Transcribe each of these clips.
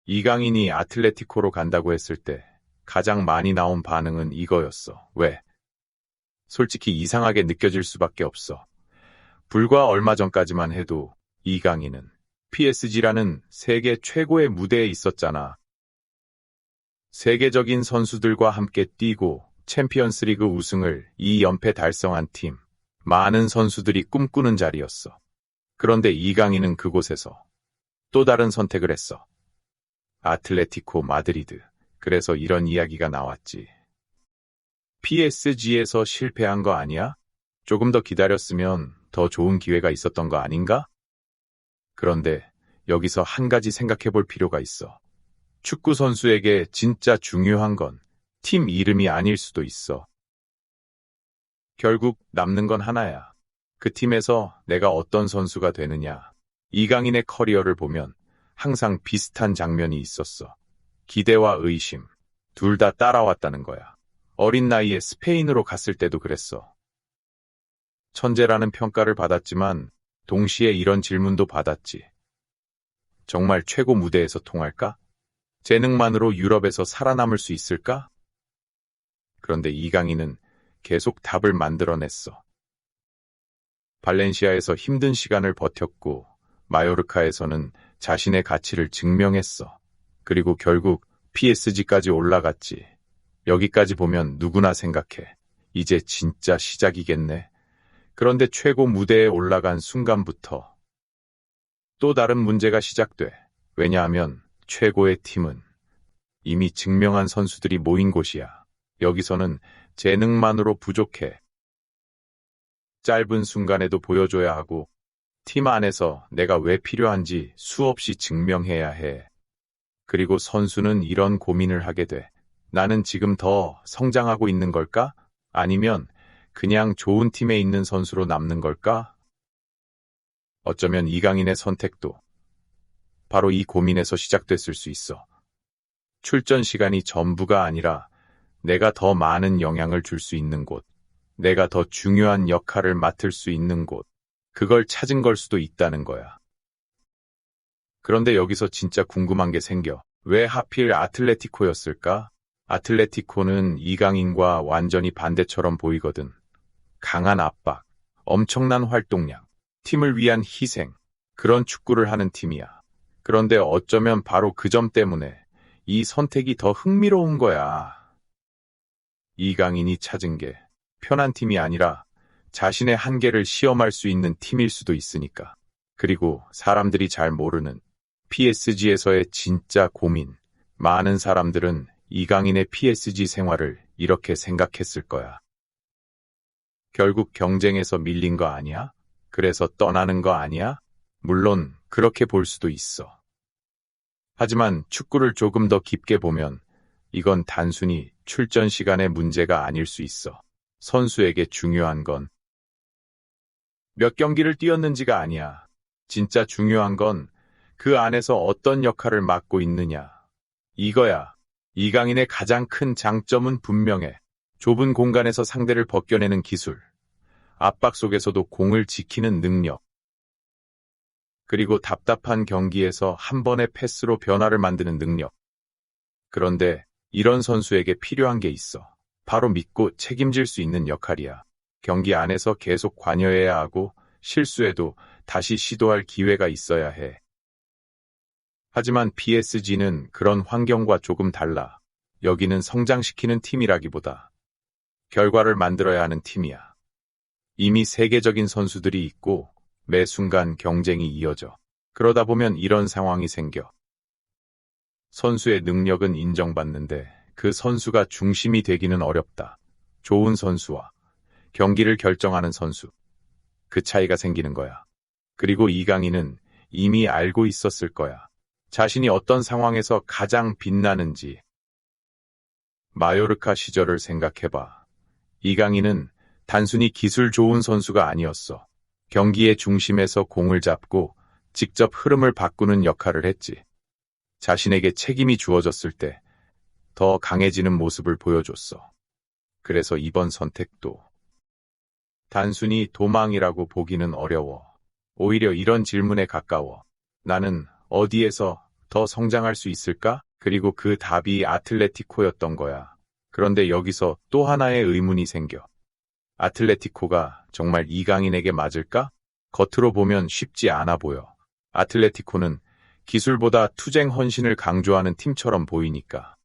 이강인이 아틀레티코로 간다고 했을 때 가장 많이 나온 반응은 이거였어. 왜? 솔직히 이상하게 느껴질 수밖에 없어. 불과 얼마 전까지만 해도 이강인은 PSG라는 세계 최고의 무대에 있었잖아. 세계적인 선수들과 함께 뛰고 챔피언스리그 우승을 2연패 달성한 팀. 많은 선수들이 꿈꾸는 자리였어. 그런데 이강인은 그곳에서 또 다른 선택을 했어. 아틀레티코 마드리드. 그래서 이런 이야기가 나왔지. PSG에서 실패한 거 아니야? 조금 더 기다렸으면 더 좋은 기회가 있었던 거 아닌가? 그런데 여기서 한 가지 생각해 볼 필요가 있어. 축구 선수에게 진짜 중요한 건 팀 이름이 아닐 수도 있어. 결국 남는 건 하나야. 그 팀에서 내가 어떤 선수가 되느냐. 이강인의 커리어를 보면 항상 비슷한 장면이 있었어. 기대와 의심, 둘 다 따라왔다는 거야. 어린 나이에 스페인으로 갔을 때도 그랬어. 천재라는 평가를 받았지만 동시에 이런 질문도 받았지. 정말 최고 무대에서 통할까? 재능만으로 유럽에서 살아남을 수 있을까? 그런데 이강인은 계속 답을 만들어냈어. 발렌시아에서 힘든 시간을 버텼고 마요르카에서는 자신의 가치를 증명했어. 그리고 결국 PSG까지 올라갔지. 여기까지 보면 누구나 생각해. 이제 진짜 시작이겠네. 그런데 최고 무대에 올라간 순간부터 또 다른 문제가 시작돼. 왜냐하면 최고의 팀은 이미 증명한 선수들이 모인 곳이야. 여기서는 재능만으로 부족해. 짧은 순간에도 보여줘야 하고 팀 안에서 내가 왜 필요한지 수없이 증명해야 해. 그리고 선수는 이런 고민을 하게 돼. 나는 지금 더 성장하고 있는 걸까? 아니면 그냥 좋은 팀에 있는 선수로 남는 걸까? 어쩌면 이강인의 선택도 바로 이 고민에서 시작됐을 수 있어. 출전 시간이 전부가 아니라 내가 더 많은 영향을 줄 수 있는 곳, 내가 더 중요한 역할을 맡을 수 있는 곳, 그걸 찾은 걸 수도 있다는 거야. 그런데 여기서 진짜 궁금한 게 생겨. 왜 하필 아틀레티코였을까? 아틀레티코는 이강인과 완전히 반대처럼 보이거든. 강한 압박, 엄청난 활동량, 팀을 위한 희생, 그런 축구를 하는 팀이야. 그런데 어쩌면 바로 그 점 때문에 이 선택이 더 흥미로운 거야. 이강인이 찾은 게 편한 팀이 아니라 자신의 한계를 시험할 수 있는 팀일 수도 있으니까. 그리고 사람들이 잘 모르는 PSG에서의 진짜 고민. 많은 사람들은 이강인의 PSG 생활을 이렇게 생각했을 거야. 결국 경쟁에서 밀린 거 아니야? 그래서 떠나는 거 아니야? 물론 그렇게 볼 수도 있어. 하지만 축구를 조금 더 깊게 보면 이건 단순히 출전 시간의 문제가 아닐 수 있어. 선수에게 중요한 건 몇 경기를 뛰었는지가 아니야. 진짜 중요한 건 그 안에서 어떤 역할을 맡고 있느냐. 이거야. 이강인의 가장 큰 장점은 분명해. 좁은 공간에서 상대를 벗겨내는 기술, 압박 속에서도 공을 지키는 능력, 그리고 답답한 경기에서 한 번의 패스로 변화를 만드는 능력. 그런데 이런 선수에게 필요한 게 있어. 바로 믿고 책임질 수 있는 역할이야. 경기 안에서 계속 관여해야 하고 실수해도 다시 시도할 기회가 있어야 해. 하지만 PSG는 그런 환경과 조금 달라. 여기는 성장시키는 팀이라기보다 결과를 만들어야 하는 팀이야. 이미 세계적인 선수들이 있고 매 순간 경쟁이 이어져. 그러다 보면 이런 상황이 생겨. 선수의 능력은 인정받는데 그 선수가 중심이 되기는 어렵다. 좋은 선수와 경기를 결정하는 선수. 그 차이가 생기는 거야. 그리고 이강인은 이미 알고 있었을 거야. 자신이 어떤 상황에서 가장 빛나는지. 마요르카 시절을 생각해봐. 이강인은 단순히 기술 좋은 선수가 아니었어. 경기의 중심에서 공을 잡고 직접 흐름을 바꾸는 역할을 했지. 자신에게 책임이 주어졌을 때 더 강해지는 모습을 보여줬어. 그래서 이번 선택도 단순히 도망이라고 보기는 어려워. 오히려 이런 질문에 가까워. 나는 어디에서 더 성장할 수 있을까? 그리고 그 답이 아틀레티코였던 거야. 그런데 여기서 또 하나의 의문이 생겨. 아틀레티코가 정말 이강인에게 맞을까? 겉으로 보면 쉽지 않아 보여. 아틀레티코는 기술보다 투쟁 헌신을 강조하는 팀처럼 보이니까.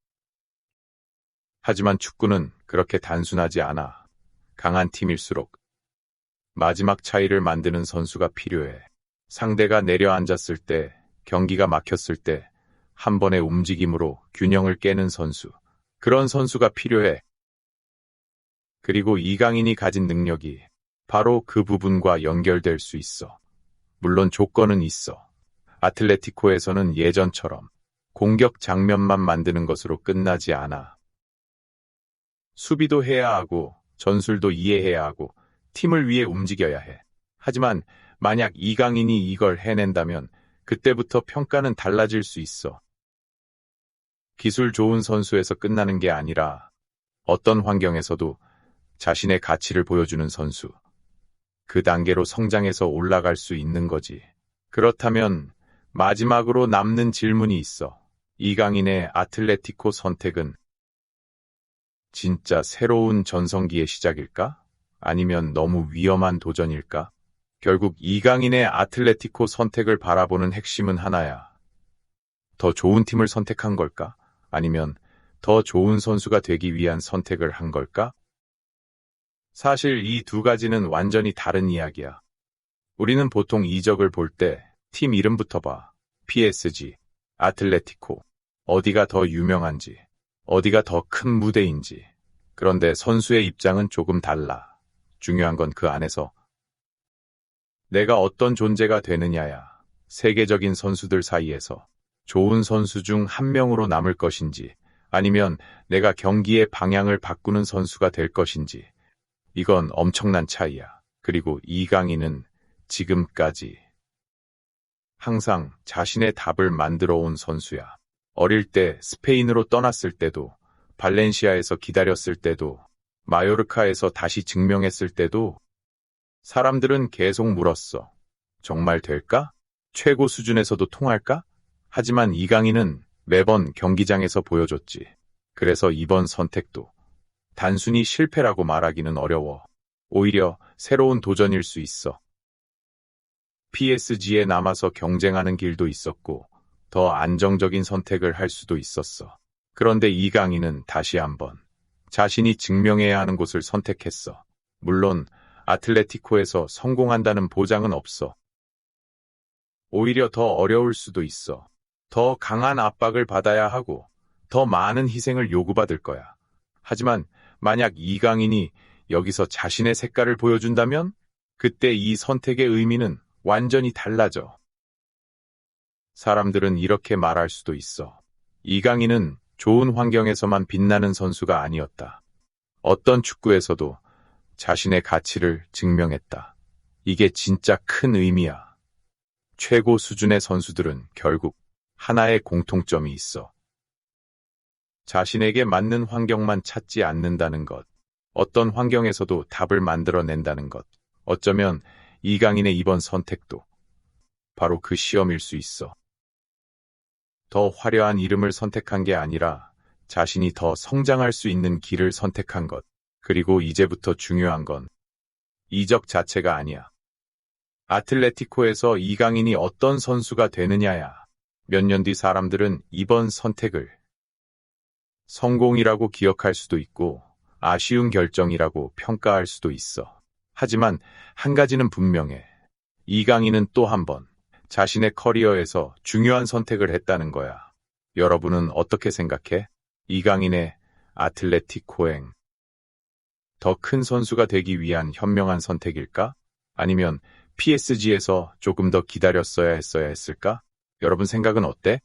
하지만 축구는 그렇게 단순하지 않아. 강한 팀일수록 마지막 차이를 만드는 선수가 필요해. 상대가 내려앉았을 때, 경기가 막혔을 때, 한 번의 움직임으로 균형을 깨는 선수. 그런 선수가 필요해. 그리고 이강인이 가진 능력이 바로 그 부분과 연결될 수 있어. 물론 조건은 있어. 아틀레티코에서는 예전처럼 공격 장면만 만드는 것으로 끝나지 않아. 수비도 해야 하고 전술도 이해해야 하고 팀을 위해 움직여야 해. 하지만 만약 이강인이 이걸 해낸다면 그때부터 평가는 달라질 수 있어. 기술 좋은 선수에서 끝나는 게 아니라 어떤 환경에서도 자신의 가치를 보여주는 선수. 그 단계로 성장해서 올라갈 수 있는 거지. 그렇다면 마지막으로 남는 질문이 있어. 이강인의 아틀레티코 선택은 진짜 새로운 전성기의 시작일까? 아니면 너무 위험한 도전일까? 결국 이강인의 아틀레티코 선택을 바라보는 핵심은 하나야. 더 좋은 팀을 선택한 걸까? 아니면 더 좋은 선수가 되기 위한 선택을 한 걸까? 사실 이 두 가지는 완전히 다른 이야기야. 우리는 보통 이적을 볼 때 팀 이름부터 봐. PSG, 아틀레티코, 어디가 더 유명한지, 어디가 더 큰 무대인지. 그런데 선수의 입장은 조금 달라. 중요한 건 그 안에서 내가 어떤 존재가 되느냐야. 세계적인 선수들 사이에서 좋은 선수 중 한 명으로 남을 것인지, 아니면 내가 경기의 방향을 바꾸는 선수가 될 것인지. 이건 엄청난 차이야. 그리고 이강인은 지금까지 항상 자신의 답을 만들어 온 선수야. 어릴 때 스페인으로 떠났을 때도, 발렌시아에서 기다렸을 때도, 마요르카에서 다시 증명했을 때도 사람들은 계속 물었어. 정말 될까? 최고 수준에서도 통할까? 하지만 이강인은 매번 경기장에서 보여줬지. 그래서 이번 선택도 단순히 실패라고 말하기는 어려워. 오히려 새로운 도전일 수 있어. PSG에 남아서 경쟁하는 길도 있었고 더 안정적인 선택을 할 수도 있었어. 그런데 이강인은 다시 한번 자신이 증명해야 하는 곳을 선택했어. 물론 아틀레티코에서 성공한다는 보장은 없어. 오히려 더 어려울 수도 있어. 더 강한 압박을 받아야 하고 더 많은 희생을 요구받을 거야. 하지만 만약 이강인이 여기서 자신의 색깔을 보여준다면 그때 이 선택의 의미는 완전히 달라져. 사람들은 이렇게 말할 수도 있어. 이강인은 좋은 환경에서만 빛나는 선수가 아니었다. 어떤 축구에서도 자신의 가치를 증명했다. 이게 진짜 큰 의미야. 최고 수준의 선수들은 결국 하나의 공통점이 있어. 자신에게 맞는 환경만 찾지 않는다는 것. 어떤 환경에서도 답을 만들어낸다는 것. 어쩌면 이강인의 이번 선택도 바로 그 시험일 수 있어. 더 화려한 이름을 선택한 게 아니라 자신이 더 성장할 수 있는 길을 선택한 것. 그리고 이제부터 중요한 건 이적 자체가 아니야. 아틀레티코에서 이강인이 어떤 선수가 되느냐야. 몇 년 뒤 사람들은 이번 선택을 성공이라고 기억할 수도 있고 아쉬운 결정이라고 평가할 수도 있어. 하지만 한 가지는 분명해. 이강인은 또 한 번 자신의 커리어에서 중요한 선택을 했다는 거야. 여러분은 어떻게 생각해? 이강인의 아틀레티코행 더 큰 선수가 되기 위한 현명한 선택일까? 아니면 PSG에서 조금 더 기다렸어야 했을까? 여러분 생각은 어때?